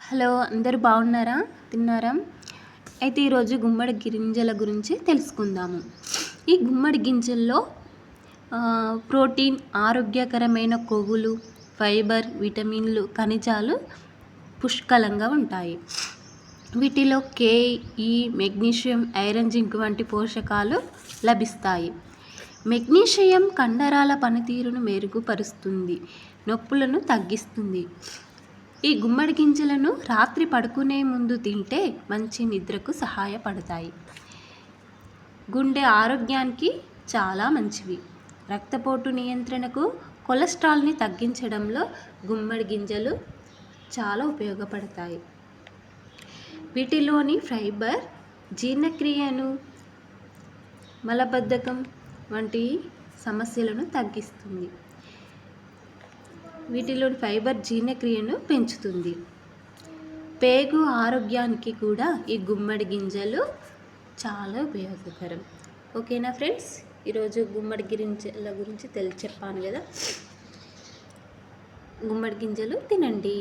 Hello, అందరూ బాగున్నారా? తిన్నారా? అయితే ఈరోజు గుమ్మడి గింజల గురించి తెలుసుకుందాము. ఈ గుమ్మడి గింజల్లో ప్రోటీన్, ఆరోగ్యకరమైన కొవ్వులు, ఫైబర్, విటమిన్లు, ఖనిజాలు పుష్కలంగా ఉంటాయి. వీటిలో కే, ఈ, మెగ్నీషియం, ఐరన్, జింక్ వంటి పోషకాలు లభిస్తాయి. మెగ్నీషియం కండరాల పనితీరును మెరుగుపరుస్తుంది, నొప్పులను తగ్గిస్తుంది. ఈ గుమ్మడి గింజలను రాత్రి పడుకునే ముందు తింటే మంచి నిద్రకు సహాయపడతాయి. గుండె ఆరోగ్యానికి చాలా మంచివి. రక్తపోటు నియంత్రణకు, కొలెస్ట్రాల్ని తగ్గించడంలో గుమ్మడి గింజలు చాలా ఉపయోగపడతాయి. వీటిలోని ఫైబర్ జీర్ణక్రియను, మలబద్ధకం వంటి సమస్యలను తగ్గిస్తుంది. వీటిలోని ఫైబర్ జీర్ణక్రియను పెంచుతుంది. పేగు ఆరోగ్యానికి కూడా ఈ గుమ్మడి గింజలు చాలా ఉపయోగకరం. ఓకేనా ఫ్రెండ్స్, ఈరోజు గుమ్మడి గింజల గురించి చెప్పాను కదా. గుమ్మడి గింజలు తినండి.